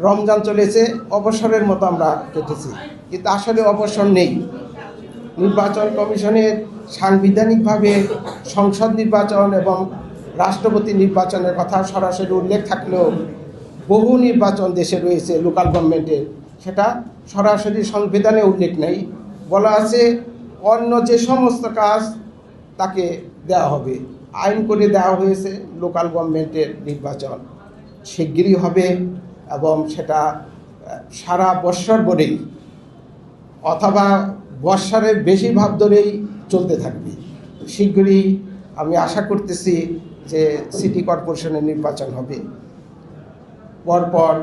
রমজান চলেছে, অবসরের মতো আমরা কেটেছি, কিন্তু আসলে অবসর নেই। নির্বাচন কমিশনের সাংবিধানিকভাবে সংসদ নির্বাচন এবং রাষ্ট্রপতি নির্বাচনের কথা সরাসরি উল্লেখ থাকলেও বহু নির্বাচন দেশে রয়েছে লোকাল গভর্নমেন্টের, সেটা সরাসরি সংবিধানে উল্লেখ নেই। বলা আছে অন্য যে সমস্ত কাজ তাকে দেওয়া হবে, আইন করে দেওয়া হয়েছে লোকাল গভর্নমেন্টের নির্বাচন শিগগিরই হবে এবং সেটা সারা বৎসর ধরেই অথবা বৎসরের বেশি ভাব ধরেই চলতে থাকবে। শীঘ্রই আমি আশা করতেছি যে সিটি কর্পোরেশনের নির্বাচন হবে। পরপর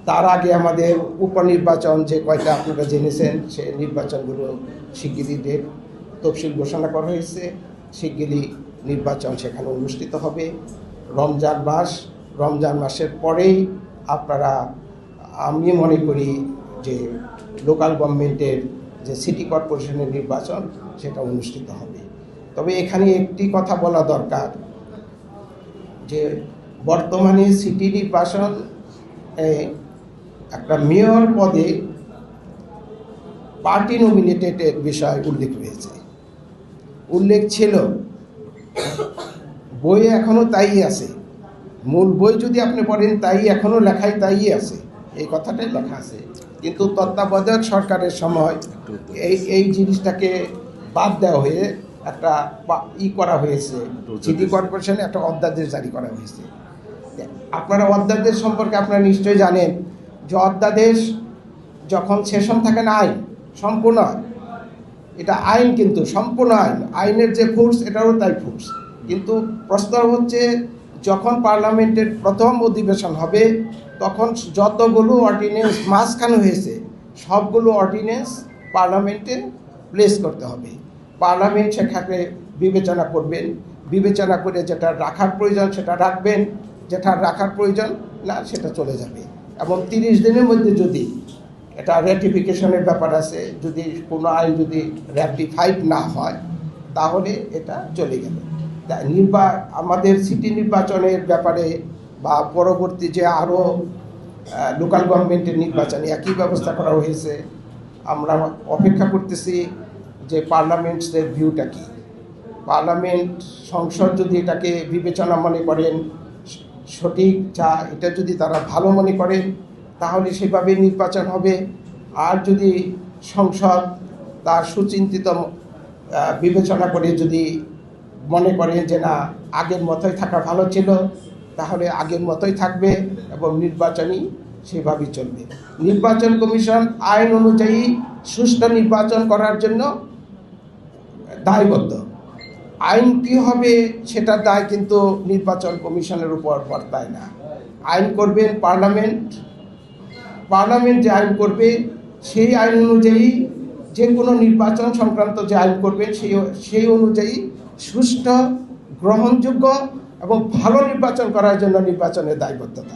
তার আগে আমাদের উপনির্বাচন যে কয়টা আপনারা জেনেছেন, সে নির্বাচনগুলো শিগগিরই ডেট তফসিল ঘোষণা করা হয়েছে। শিগগিরই নির্বাচন সেখানে অনুষ্ঠিত হবে। রমজান মাসের পরেই আপনারা, আমি মনে করি যে লোকাল গভর্নমেন্টের যে সিটি কর্পোরেশনের নির্বাচন সেটা অনুষ্ঠিত হবে। তবে এখানে একটি কথা বলা দরকার যে বর্তমানে সিটি নির্বাচন একটা মেয়র পদে পার্টি নমিনেটেডের বিষয় উল্লেখ রয়েছে, উল্লেখ ছিল, বইয়ে এখনও তাই আছে। মূল বই যদি আপনি পড়েন তাই এখনও লেখাই তাই আছে, এই কথাটাই লেখা আছে। কিন্তু তত্ত্বাবধায়ক সরকারের সময় এই জিনিসটাকে বাদ দেওয়া হয়ে একটা করা হয়েছে, সিটি কর্পোরেশনে একটা অধ্যাদেশ জারি করা হয়েছে। আপনারা অধ্যাদেশ সম্পর্কে আপনারা নিশ্চয়ই জানেন যে অধ্যাদেশ যখন সেশন থাকে না, আইন সম্পূর্ণ, এটা আইন কিন্তু সম্পূর্ণ আইনের যে ফোর্স এটারও তাই ফোর্স। কিন্তু প্রশ্ন হচ্ছে যখন পার্লামেন্টের প্রথম অধিবেশন হবে তখন যতগুলো অর্ডিন্যান্স মাঝখানে হয়েছে সবগুলো অর্ডিন্যান্স পার্লামেন্টে প্লেস করতে হবে। পার্লামেন্ট সেখানে বিবেচনা করবেন, বিবেচনা করে যেটা রাখার প্রয়োজন সেটা রাখবেন, যেটা রাখার প্রয়োজন না সেটা চলে যাবে। এবং 30 দিনের মধ্যে যদি এটা র্যাটিফিকেশনের ব্যাপার আছে, যদি কোনো আইন যদি র্যাটিফাইড না হয় তাহলে এটা চলে গেল। আমাদের সিটি নির্বাচনের ব্যাপারে বা পরবর্তী যে আরও লোকাল গভর্নমেন্টের নির্বাচনে একই ব্যবস্থা করা হয়েছে। আমরা অপেক্ষা করতেছি যে পার্লামেন্টসের ভিউটা কী। পার্লামেন্ট সংসদ যদি এটাকে বিবেচনা মনে করেন সঠিক, এটা যদি তারা ভালো মনে করেন তাহলে সেভাবে নির্বাচন হবে। আর যদি সংসদ তার সুচিন্তিত বিবেচনা করে যদি মনে করেন যে না আগের মতোই থাকা ভালো ছিল, তাহলে আগের মতোই থাকবে এবং নির্বাচনই সেভাবেই চলবে। নির্বাচন কমিশন আইন অনুযায়ী সুষ্ঠু নির্বাচন করার জন্য দায়বদ্ধ। আইন কী হবে সেটার দায় কিন্তু নির্বাচন কমিশনের উপর বর্তায় না। আইন করবেন পার্লামেন্ট যে আইন করবে সেই আইন অনুযায়ী, যে কোনো নির্বাচন সংক্রান্ত যে আইন করবেন সেই অনুযায়ী সুষ্ঠু, গ্রহণযোগ্য এবং ভালো নির্বাচন করার জন্য নির্বাচনের দায়বদ্ধতা।